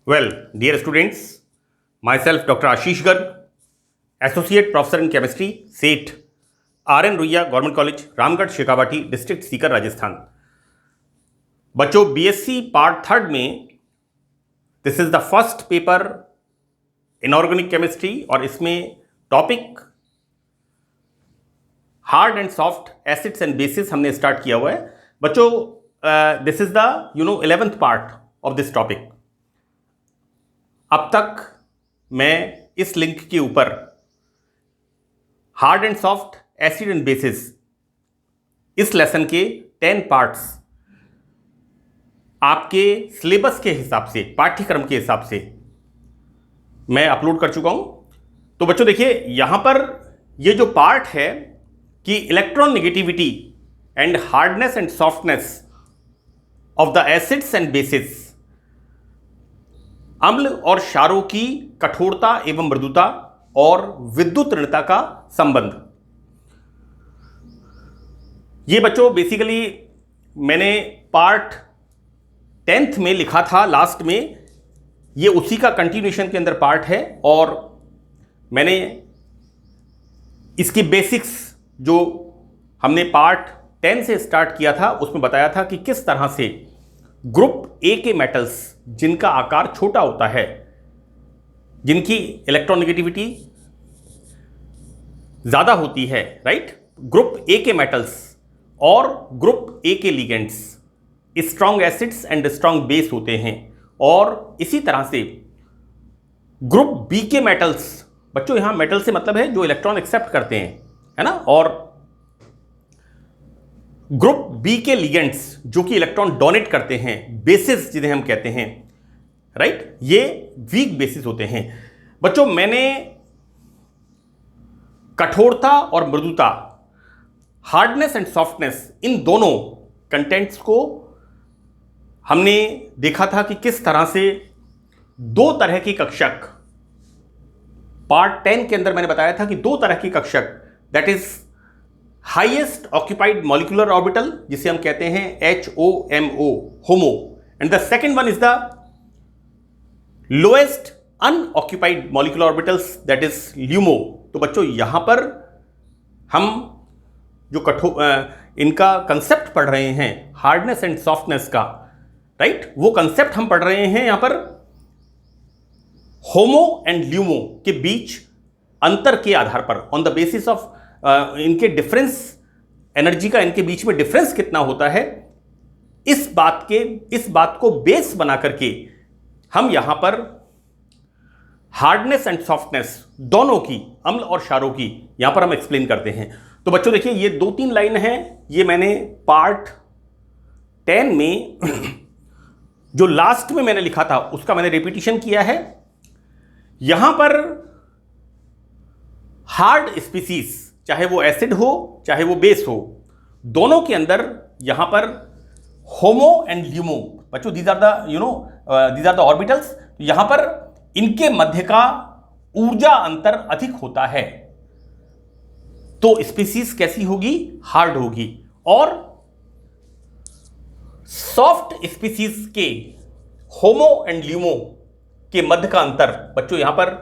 Well, dear students, myself Dr. Ashish Garg, Associate Professor in Chemistry, SET, RN Ruia government college Ramgarh Shekhawati district Sikar Rajasthan. बच्चों BSc part third में this is the first paper inorganic chemistry और इसमें topic hard and soft acids and bases हमने start किया हुआ है। बच्चों this is the 11th part of this topic. अब तक मैं इस लिंक के ऊपर hard and soft acid and bases इस लेसन के 10 पार्ट्स आपके सिलेबस के हिसाब से, पाठ्यक्रम के हिसाब से मैं अपलोड कर चुका हूं। तो बच्चों देखिए यहां पर ये जो पार्ट है कि electron negativity and hardness and softness of the acids and bases, अम्ल और क्षारों की कठोरता एवं मृदुता और विद्युत ऋणता का संबंध। ये बच्चों बेसिकली मैंने पार्ट 10th में लिखा था लास्ट में, ये उसी का कंटिन्यूएशन के अंदर पार्ट है और मैंने इसकी बेसिक्स जो हमने पार्ट 10 से स्टार्ट किया था उसमें बताया था कि किस तरह से ग्रुप ए के मेटल्स जिनका आकार छोटा होता है, जिनकी इलेक्ट्रॉनिगेटिविटी ज्यादा होती है, राइट, ग्रुप ए के मेटल्स और ग्रुप ए के ligands strong acids and strong base होते हैं। और इसी तरह से ग्रुप बी के मेटल्स, बच्चों यहां मेटल से मतलब है जो इलेक्ट्रॉन एक्सेप्ट करते हैं, है ना, और ग्रुप बी के लिगेंड्स जो कि इलेक्ट्रॉन डोनेट करते हैं, बेसिस जिन्हें हम कहते हैं, राइट, ये वीक बेसिस होते हैं। बच्चों मैंने कठोरता और मृदुता, हार्डनेस एंड सॉफ्टनेस, इन दोनों कंटेंट्स को हमने देखा था कि किस तरह से दो तरह के कक्षक, पार्ट 10 के अंदर मैंने बताया था कि दो तरह के कक्षक, that is highest occupied molecular orbital जिसे हम कहते हैं HOMO, HOMO, and the second one is the lowest unoccupied molecular orbitals that is LUMO. तो बच्चों यहां पर हम जो इनका कंसेप्ट पढ़ रहे हैं हार्डनेस एंड सॉफ्टनेस का, राइट, वो कंसेप्ट हम पढ़ रहे हैं यहां पर होमो एंड ल्यूमो के बीच अंतर के आधार पर, ऑन द बेसिस ऑफ इनके डिफरेंस, एनर्जी का इनके बीच में डिफरेंस कितना होता है, इस बात को बेस बना करके हम यहां पर हार्डनेस एंड सॉफ्टनेस दोनों की, अम्ल और क्षारों की, यहां पर हम एक्सप्लेन करते हैं। तो बच्चों देखिए ये 2-3 लाइन है, ये मैंने पार्ट 10 में जो लास्ट में मैंने लिखा था उसका मैंने रिपीटिशन किया है। यहां पर हार्ड स्पीसीज, चाहे वो एसिड हो चाहे वो बेस हो, दोनों के अंदर यहां पर होमो एंड ल्यूमो, बच्चों दीज आर द ऑर्बिटल्स, यहां पर इनके मध्य का ऊर्जा अंतर अधिक होता है, तो स्पीसीज कैसी होगी, हार्ड होगी। और सॉफ्ट स्पीसीज के होमो एंड ल्यूमो के मध्य का अंतर, बच्चों यहां पर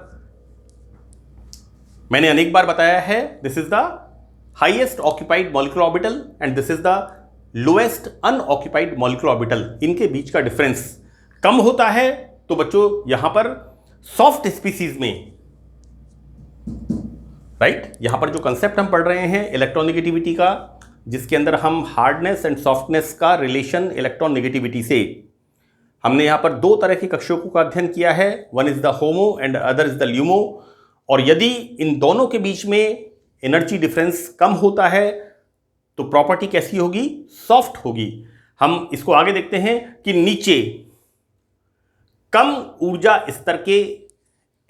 मैंने अनेक बार बताया है, this is the highest occupied molecular orbital and this is the lowest unoccupied molecular orbital, इनके बीच का डिफरेंस कम होता है। तो बच्चों यहां पर सॉफ्ट स्पीसीज में, राइट, यहां पर जो कंसेप्ट हम पढ़ रहे हैं इलेक्ट्रॉनिगेटिविटी का, जिसके अंदर हम हार्डनेस एंड सॉफ्टनेस का रिलेशन इलेक्ट्रॉन नेगेटिविटी से, हमने यहां पर दो तरह के कक्षकों का अध्ययन किया है, one is the homo and other is the LUMO. और यदि इन दोनों के बीच में एनर्जी डिफरेंस कम होता है तो प्रॉपर्टी कैसी होगी, सॉफ्ट होगी। हम इसको आगे देखते हैं कि नीचे कम ऊर्जा स्तर के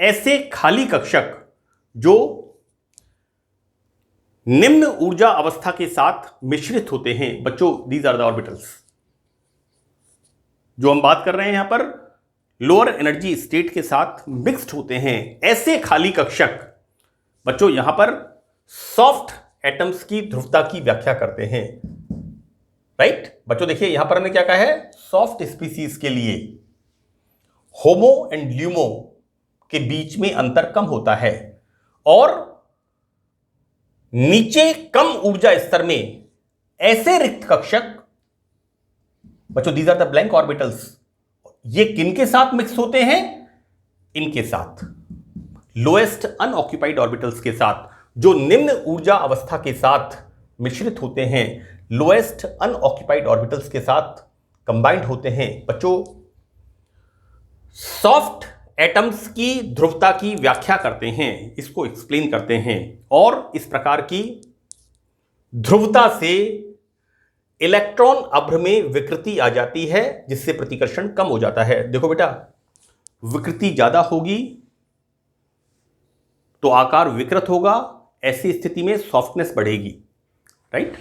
ऐसे खाली कक्षक जो निम्न ऊर्जा अवस्था के साथ मिश्रित होते हैं, बच्चों दीज आर द ऑर्बिटल्स। जो हम बात कर रहे हैं यहां पर लोअर एनर्जी स्टेट के साथ मिक्स्ड होते हैं, ऐसे खाली कक्षक बच्चों यहां पर सॉफ्ट एटम्स की ध्रुवता की व्याख्या करते हैं, राइट। बच्चों देखिए यहां पर हमने क्या कहा है, सॉफ्ट स्पीसीज के लिए होमो एंड ल्यूमो के बीच में अंतर कम होता है और नीचे कम ऊर्जा स्तर में ऐसे रिक्त कक्षक, बच्चों these are the blank orbitals, ये किनके साथ मिक्स होते हैं? इनके साथ, लोएस्ट अनऑक्यूपाइड ऑर्बिटल्स के साथ, जो निम्न ऊर्जा अवस्था के साथ मिश्रित होते हैं, लोएस्ट अनऑक्यूपाइड ऑर्बिटल्स के साथ कंबाइंड होते हैं। बच्चों सॉफ्ट एटम्स की ध्रुवता की व्याख्या करते हैं, इसको एक्सप्लेन करते हैं, और इस प्रकार की ध्रुवता से इलेक्ट्रॉन अभ्र में विकृति आ जाती है, जिससे प्रतिकर्षण कम हो जाता है। देखो बेटा, विकृति ज्यादा होगी तो आकार विकृत होगा, ऐसी स्थिति में सॉफ्टनेस बढ़ेगी, राइट।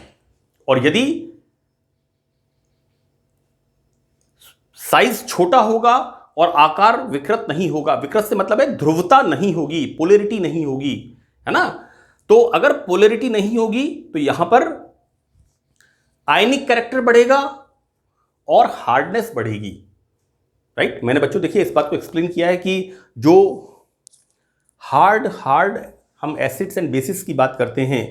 और यदि साइज छोटा होगा और आकार विकृत नहीं होगा, विकृत से मतलब है ध्रुवता नहीं होगी, पोलैरिटी नहीं होगी, है ना। तो अगर पोलैरिटी नहीं होगी तो यहां पर आयनिक कैरेक्टर बढ़ेगा और हार्डनेस बढ़ेगी, राइट। मैंने बच्चों देखिए इस बात को एक्सप्लेन किया है कि जो हार्ड हम एसिड्स एंड बेसिस की बात करते हैं,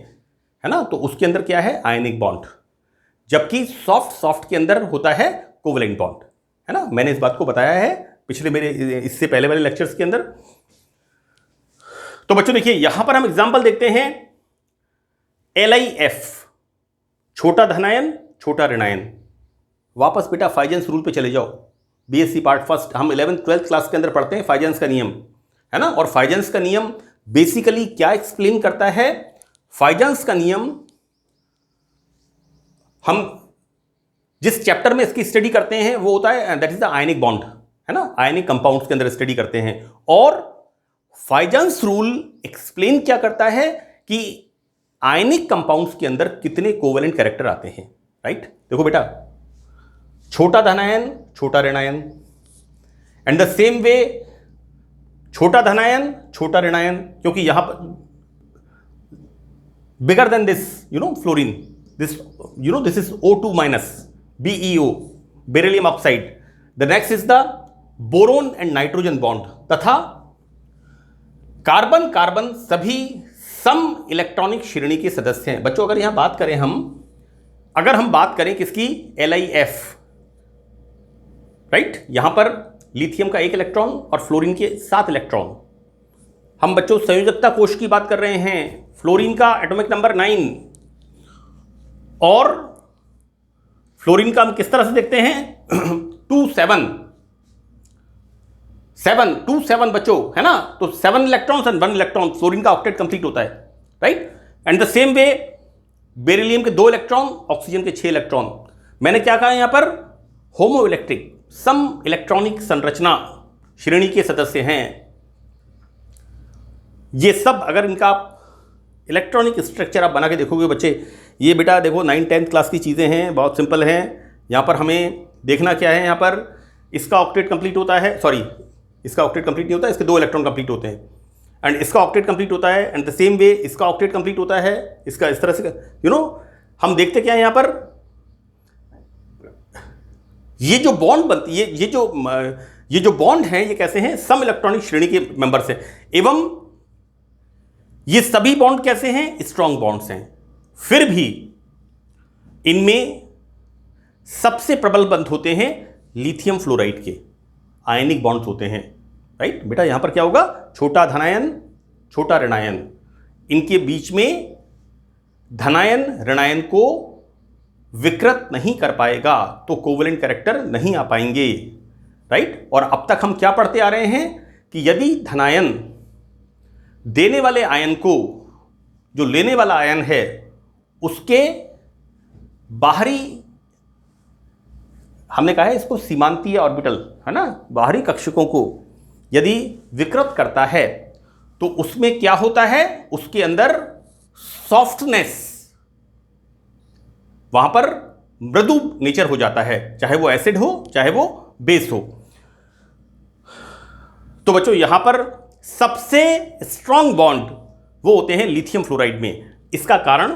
है ना, तो उसके अंदर क्या है? आयनिक बॉन्ड, जबकि सॉफ्ट के अंदर होता है कोवलेंट बॉन्ड, है ना। मैंने इस बात को बताया है पिछले मेरे इससे पहले वाले लेक्चर्स के अंदर। तो बच्चों देखिए यहां पर हम एग्जांपल देखते हैं LiF, छोटा धनायन छोटा ऋणायन। वापस बेटा फाइजेंस रूल पे चले जाओ, बीएससी पार्ट फर्स्ट, हम 11th 12th क्लास के अंदर पढ़ते हैं फाइजेंस का नियम, है ना। और फाइजेंस का नियम बेसिकली क्या एक्सप्लेन करता है? फाइजेंस का नियम हम जिस चैप्टर में इसकी स्टडी करते हैं वो होता है that is the ionic bond, है ना, आयनिक कंपाउंड्स के अंदर स्टडी करते हैं। और फाइजेंस रूल एक्सप्लेन क्या करता है कि आयनिक कंपाउंड्स के अंदर कितने कोवेलेंट कैरेक्टर आते हैं, राइट। देखो बेटा, छोटा धनायन छोटा ऋणायन, एंड द सेम वे छोटा धनायन छोटा ऋणायन, क्योंकि यहां पर bigger than this fluorine, this this is O2 minus BeO, beryllium oxide. The next is the boron and nitrogen bond, तथा कार्बन कार्बन सभी सम इलेक्ट्रॉनिक श्रेणी के सदस्य हैं। बच्चों अगर यहां बात करें अगर हम बात करें किसकी? LiF, right. यहां पर लिथियम का 1 इलेक्ट्रॉन और फ्लोरीन के 7 इलेक्ट्रॉन। हम बच्चों संयोजकता कोश की बात कर रहे हैं, फ्लोरीन का एटॉमिक नंबर 9, और फ्लोरीन का हम किस तरह से देखते हैं? 2 7 बच्चों, है ना। तो 7 इलेक्ट्रॉन्स एंड 1 इलेक्ट्रॉन, फ्लोरीन का ऑक्टेट कंप्लीट होता है, right. And the same way beryllium के 2 इलेक्ट्रॉन, ऑक्सीजन के 6 इलेक्ट्रॉन। मैंने क्या कहा यहां पर? होमो इलेक्ट्रिक, सम इलेक्ट्रॉनिक संरचना श्रेणी के सदस्य हैं। ये सब अगर इनका इलेक्ट्रॉनिक स्ट्रक्चर आप बना के देखोगे बच्चे, ये बेटा देखो 9th 10th क्लास की चीज़ें हैं, बहुत सिंपल हैं। यहाँ पर हमें देखना क्या है, यहाँ पर इसका ऑक्टेट कंप्लीट होता है, सॉरी इसका ऑक्टेट कंप्लीट नहीं होता, इसके 2 इलेक्ट्रॉन कंप्लीट होते हैं, एंड इसका ऑक्टेट कंप्लीट होता है, एंड द सेम वे इसका ऑक्टेट कंप्लीट होता है, इसका इस तरह से हम देखते क्या है यहाँ पर, ये जो बॉन्ड बनती है, ये जो बॉन्ड हैं ये कैसे हैं? सम इलेक्ट्रॉनिक श्रेणी के मेंबर्स हैं, एवं ये सभी बॉन्ड कैसे हैं? स्ट्रॉन्ग बॉन्ड्स हैं। फिर भी इनमें सबसे प्रबल बंध होते हैं लिथियम फ्लोराइड के, आयनिक बॉन्ड्स होते हैं, राइट। बेटा यहां पर क्या होगा? छोटा धनायन छोटा ऋणायन, इनके बीच में धनायन ऋणायन को विकृत नहीं कर पाएगा, तो कोवेलेंट कैरेक्टर नहीं आ पाएंगे, राइट। और अब तक हम क्या पढ़ते आ रहे हैं कि यदि धनायन देने वाले आयन को, जो लेने वाला आयन है, उसके बाहरी, हमने कहा है इसको सीमांतीय ऑर्बिटल, है ना, बाहरी कक्षकों को यदि विकृत करता है तो उसमें क्या होता है? उसके अंदर सॉफ्टनेस, वहां पर मृदु नेचर हो जाता है, चाहे वो एसिड हो चाहे वो बेस हो। तो बच्चों यहां पर सबसे स्ट्रॉन्ग बॉन्ड वो होते हैं लिथियम फ्लोराइड में। इसका कारण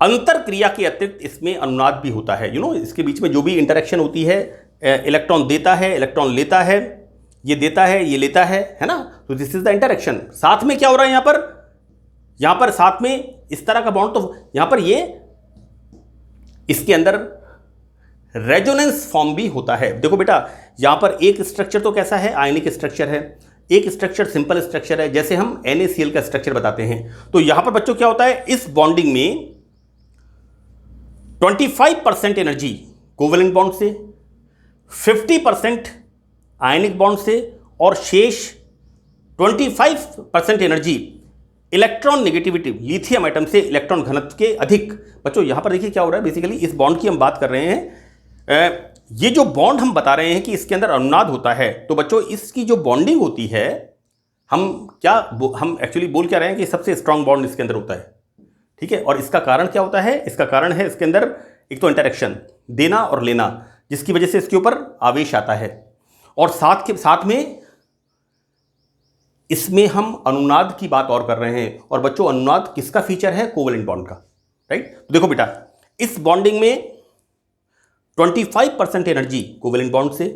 अंतर क्रिया के अतिरिक्त इसमें अनुनाद भी होता है, इसके बीच में जो भी इंटरेक्शन होती है इलेक्ट्रॉन देता है, इलेक्ट्रॉन लेता है, ये देता है, ये लेता है ना। तो दिस इज द इंटरेक्शन। साथ में क्या हो रहा है यहां पर साथ में इस तरह का बॉन्ड, तो यहां पर ये इसके अंदर रेजोनेंस फॉर्म भी होता है। देखो बेटा, यहां पर एक स्ट्रक्चर तो कैसा है, आयनिक स्ट्रक्चर है, एक स्ट्रक्चर सिंपल स्ट्रक्चर है, जैसे हम NaCl का स्ट्रक्चर बताते हैं। तो यहां पर बच्चों क्या होता है, इस बॉन्डिंग में 25% एनर्जी कोवेलेंट बॉन्ड से, 50% आयनिक बॉन्ड से, और शेष 25% energy electron negativity lithium atom से इलेक्ट्रॉन घनत्व के अधिक। बच्चों यहां पर देखिए क्या हो रहा है, बेसिकली इस बॉन्ड की हम बात कर रहे हैं। ये जो बॉन्ड हम बता रहे हैं कि इसके अंदर अनुनाद होता है, तो बच्चों इसकी जो बॉन्डिंग होती है, हम एक्चुअली बोल क्या रहे हैं कि सबसे स्ट्रांग बॉन्ड इसके अंदर होता है, ठीक है। और इसका कारण क्या होता है, इसका कारण है इसके अंदर एक तो इंटरेक्शन, देना और लेना, जिसकी वजह से इसके ऊपर आवेश आता है। और साथ में इसमें हम अनुनाद की बात और कर रहे हैं। और बच्चों अनुनाद किसका फीचर है, कोवेलेंट बॉन्ड का, राइट। तो देखो बेटा, इस बॉन्डिंग में 25% एनर्जी कोवेलेंट बॉन्ड से,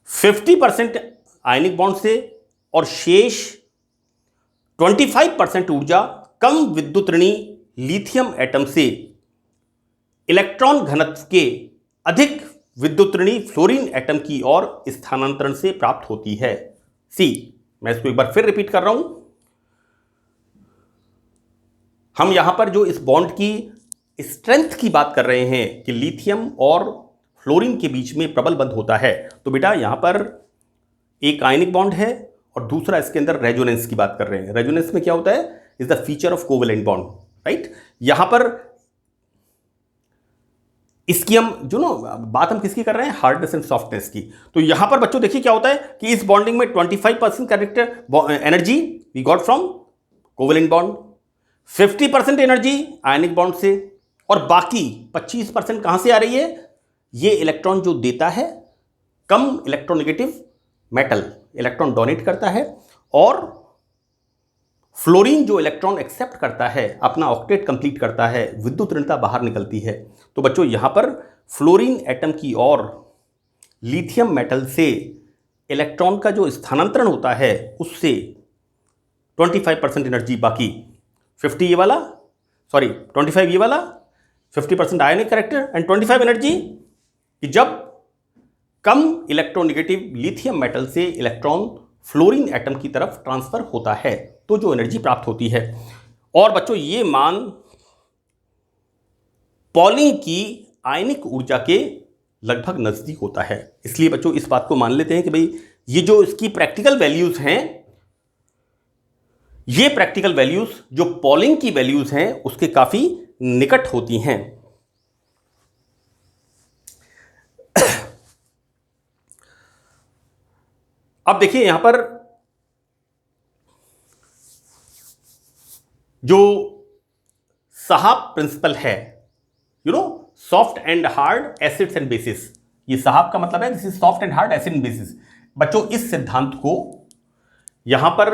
50% आयनिक बॉन्ड से, और शेष 25% ऊर्जा कम विद्युत ऋणी लिथियम एटम से इलेक्ट्रॉन घनत्व के अधिक विद्युत ऋणी फ्लोरीन एटम की ओर स्थानांतरण से प्राप्त होती है। सी, मैं इसको एक बार फिर रिपीट कर रहा हूं। हम यहां पर जो इस बॉन्ड की स्ट्रेंथ की बात कर रहे हैं कि लिथियम और फ्लोरीन के बीच में प्रबल बंध होता है, तो बेटा यहां पर एक आयनिक बॉन्ड है और दूसरा इसके अंदर रेजोनेंस की बात कर रहे हैं। रेजोनेंस में क्या होता है, is the feature of covalent bond, right. यहां पर इसकी बात हम किसकी कर रहे हैं, हार्डनेस एंड सॉफ्टनेस की। तो यहां पर बच्चों देखिए क्या होता है कि इस बॉन्डिंग में 25% character energy we got from covalent bond, 50% energy आयनिक बॉन्ड से, और बाकी 25% कहां से आ रही है, ये इलेक्ट्रॉन जो देता है, कम इलेक्ट्रोनेगेटिव मेटल इलेक्ट्रॉन डोनेट करता है, और फ्लोरीन जो इलेक्ट्रॉन एक्सेप्ट करता है, अपना ऑक्टेट कंप्लीट करता है, विद्युत ऋणता बाहर निकलती है। तो बच्चों यहां पर फ्लोरीन एटम की ओर लिथियम मेटल से इलेक्ट्रॉन का जो स्थानांतरण होता है, उससे 25% एनर्जी, बाकी 50 ये वाला, 25 ये वाला, 50% आयनिक कैरेक्टर एंड 25 एनर्जी, कि जब कम इलेक्ट्रोनेगेटिव लिथियम मेटल से इलेक्ट्रॉन फ्लोरीन एटम की तरफ ट्रांसफर होता है, तो जो एनर्जी प्राप्त होती है। और बच्चों ये मान पॉलिंग की आयनिक ऊर्जा के लगभग नजदीक होता है। इसलिए बच्चों इस बात को मान लेते हैं कि भाई ये जो इसकी प्रैक्टिकल वैल्यूज हैं, ये प्रैक्टिकल वैल्यूज जो पॉलिंग की वैल्यूज हैं उसके काफी निकट होती हैं। अब देखिए यहां पर जो साहब प्रिंसिपल है, soft and hard acids and bases, ये साहब का मतलब है this is soft and hard acid and bases. बच्चों इस सिद्धांत को यहां पर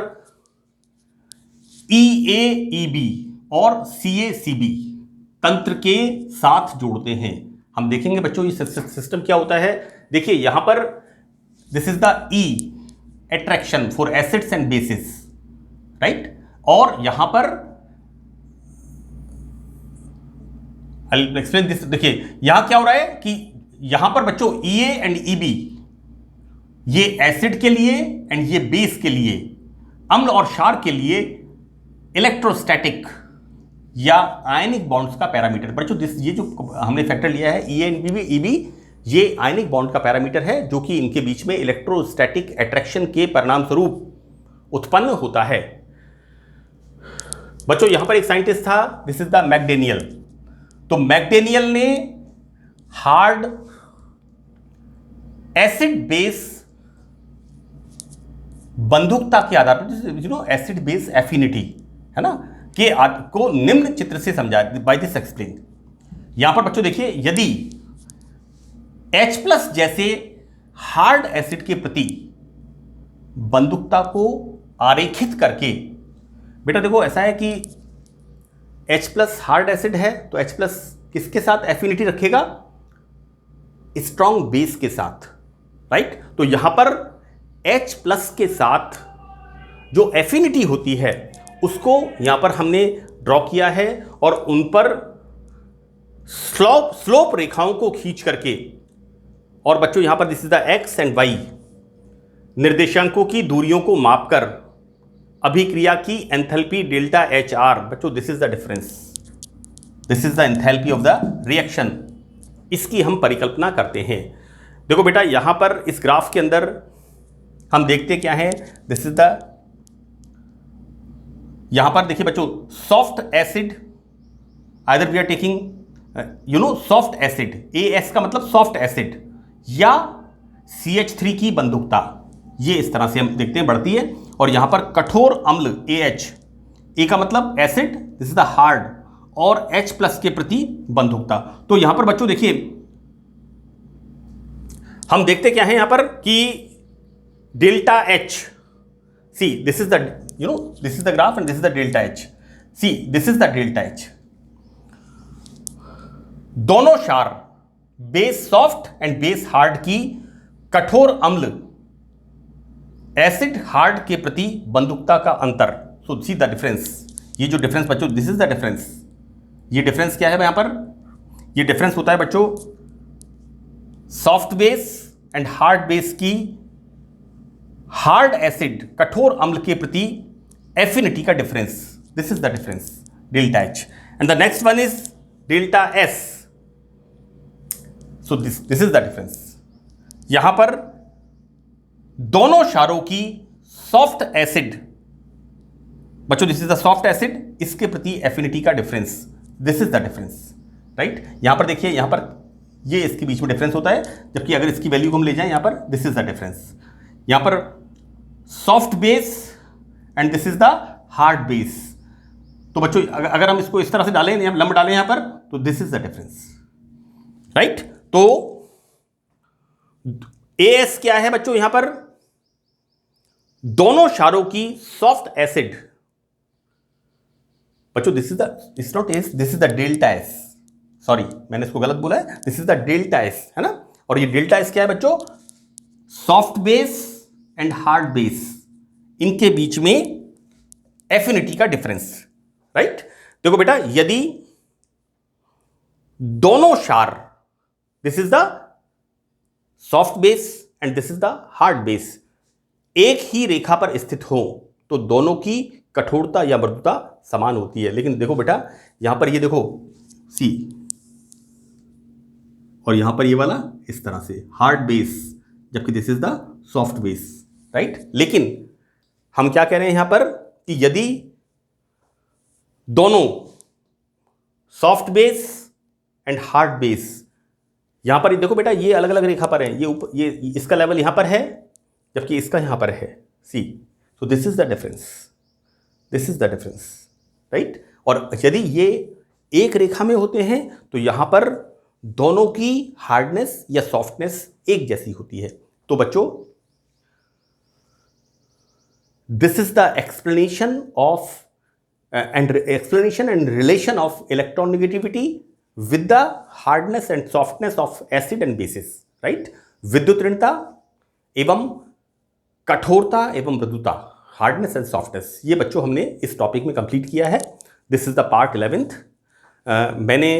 EAEB और CACB तंत्र के साथ जोड़ते हैं। हम देखेंगे बच्चों ये सिस्टम क्या होता है। देखिए यहां पर this is the E attraction for acids and bases, right. और यहां पर I'll explain this। देखिए यहां क्या हो रहा है कि यहां पर बच्चों EA एंड EB ये एसिड के लिए एंड ये बेस के लिए, अम्ल और क्षार के लिए इलेक्ट्रोस्टैटिक या आयनिक बॉन्ड्स का पैरामीटर। बच्चों ये जो हमने फैक्टर लिया है EA एंड EB, ये आयनिक बॉन्ड का पैरामीटर है जो कि इनके बीच में इलेक्ट्रोस्टैटिक अट्रैक्शन के परिणाम स्वरूप उत्पन्न होता है। बच्चों यहां पर एक साइंटिस्ट था, दिस इज द मैकडेनियल। तो मैकडेनियल ने हार्ड एसिड बेस बंधुकता के आधार पर, एसिड बेस एफिनिटी है ना, के को निम्न चित्र से समझा, बाय दिस एक्सप्लेन। यहां पर बच्चों देखिए यदि H+ जैसे हार्ड एसिड के प्रति बंधुकता को आरेखित करके, बेटा देखो ऐसा है कि H+ हार्ड एसिड है तो H+ किसके साथ एफिनिटी रखेगा, स्ट्रॉन्ग बेस के साथ, राइट। तो यहां पर H+ के साथ जो एफिनिटी होती है उसको यहां पर हमने ड्रॉ किया है और उन पर स्लोप रेखाओं को खींच करके, और बच्चों यहां पर this is the X and Y निर्देशांकों की दूरियों को मापकर अभिक्रिया की एंथैल्पी डेल्टा HR, बच्चों this is the difference, this is the enthalpy of the reaction, इसकी हम परिकल्पना करते हैं। देखो बेटा यहां पर इस ग्राफ के अंदर हम देखते क्या है, दिस इज द, यहां पर देखिए बच्चों soft acid, either we are taking soft acid, AS का मतलब सॉफ्ट एसिड, या CH3 की बंधुकता, ये इस तरह से हम देखते हैं बढ़ती है। और यहां पर कठोर अम्ल AH, A का मतलब acid, this is the hard, और H+ के प्रति बंधुकता। तो यहां पर बच्चों देखिए हम देखते क्या है यहां पर कि delta H, see this is the this is the graph and this is the delta H, see this is the delta H। दोनों क्षार base soft and base hard की कठोर अम्ल एसिड हार्ड के प्रति बंधुकता का अंतर, सो सी द डिफरेंस, ये जो डिफरेंस बच्चों दिस इज द डिफरेंस, ये डिफरेंस क्या है यहां पर, ये डिफरेंस होता है बच्चों soft base and hard base की हार्ड एसिड कठोर अम्ल के प्रति एफिनिटी का difference, this is the difference delta H। And the next one is delta S, so this is the difference. यहां पर दोनों क्षारों की सॉफ्ट एसिड, बच्चों this is the soft acid, इसके प्रति एफिनिटी का difference, this is the difference, right. यहां पर देखिए यहां पर ये इसके बीच में डिफरेंस होता है, जबकि अगर इसकी वैल्यू को हम ले जाएं यहां पर दिस इज द डिफरेंस, यहां पर soft base and this is the hard base. तो बच्चों अगर हम इसको इस तरह से डालें, लंब डालें यहां पर, तो this is the difference, right. तो AS क्या है बच्चों यहां पर, दोनों क्षारों की सॉफ्ट एसिड, बच्चों this is the, it's not S, this is the delta S, sorry मैंने इसको गलत बोला है, this is the delta S, है ना। और ये डेल्टा S क्या है बच्चों, soft base and hard base, इनके बीच में एफिनिटी का डिफरेंस, राइट। देखो बेटा यदि दोनों क्षार, this is the soft base and this is the hard base, एक ही रेखा पर स्थित हो तो दोनों की कठोरता या मृदुता समान होती है। लेकिन देखो बेटा यहां पर ये देखो C, और यहां पर ये वाला इस तरह से हार्ड बेस, जबकि this is the soft base, right. लेकिन हम क्या कह रहे हैं यहां पर कि यदि दोनों soft base and hard base, यहां पर देखो बेटा ये अलग अलग रेखा पर है, ये इसका लेवल यहां पर है जबकि इसका यहां पर है C, so this is the difference, this is the difference, right. और यदि ये एक रेखा में होते हैं तो यहां पर दोनों की हार्डनेस या सॉफ्टनेस एक जैसी होती है। तो बच्चों this is the explanation and relation of electronegativity with the hardness and softness of acid and bases, right। विद्युत ऋणता एवं कठोरता एवं मृदुता, हार्डनेस एंड सॉफ्टनेस, ये बच्चों हमने इस टॉपिक में कंप्लीट किया है। This is the part 11th। मैंने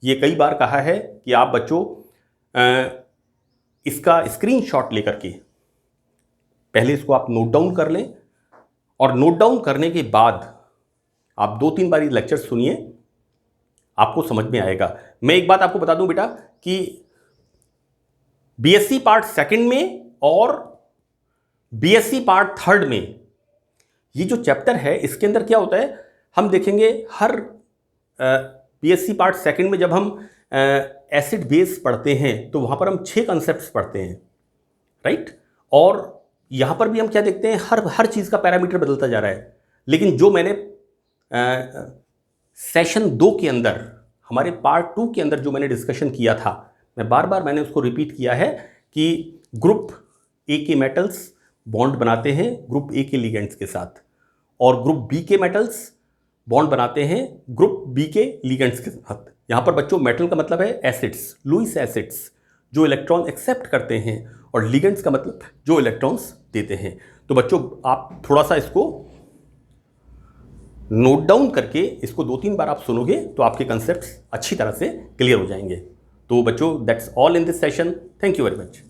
ये कई बार कहा है कि आप बच्चों इसका स्क्रीनशॉट लेकर के पहले इसको आप नोट डाउन कर लें, और नोट डाउन करने के बाद आप 2-3 बार ये लेक्चर सुनिए, आपको समझ में आएगा। मैं एक बात आपको बता दूं बेटा कि BSc पार्ट 2 में और BSc पार्ट 3 में ये जो चैप्टर है इसके अंदर क्या होता है, हम देखेंगे हर BSc पार्ट 2 में जब हम एसिड बेस पढ़ते हैं तो वहां पर हम 6 कॉन्सेप्ट्स पढ़ते हैं, राइट। और यहां पर भी हम क्या देखते हैं, हर चीज का पैरामीटर बदलता जा रहा है। लेकिन जो मैंने सेशन 2 के अंदर, हमारे पार्ट 2 के अंदर जो मैंने डिस्कशन किया था, मैं बार बार मैंने उसको रिपीट किया है कि ग्रुप A के मेटल्स बॉन्ड बनाते हैं ग्रुप A के लिगेंड्स के साथ, और ग्रुप B के मेटल्स बॉन्ड बनाते हैं ग्रुप B के लिगेंड्स के साथ। यहाँ पर बच्चों मेटल का मतलब है एसिड्स, लुईस एसिड्स, जो इलेक्ट्रॉन एक्सेप्ट करते हैं, और लिगेंड्स का मतलब जो इलेक्ट्रॉन्स देते हैं। तो बच्चों आप थोड़ा सा इसको नोट डाउन करके इसको 2-3 बार आप सुनोगे तो आपके कंसेप्ट्स अच्छी तरह से क्लियर हो जाएंगे। तो बच्चों that's all in this session. Thank you very much.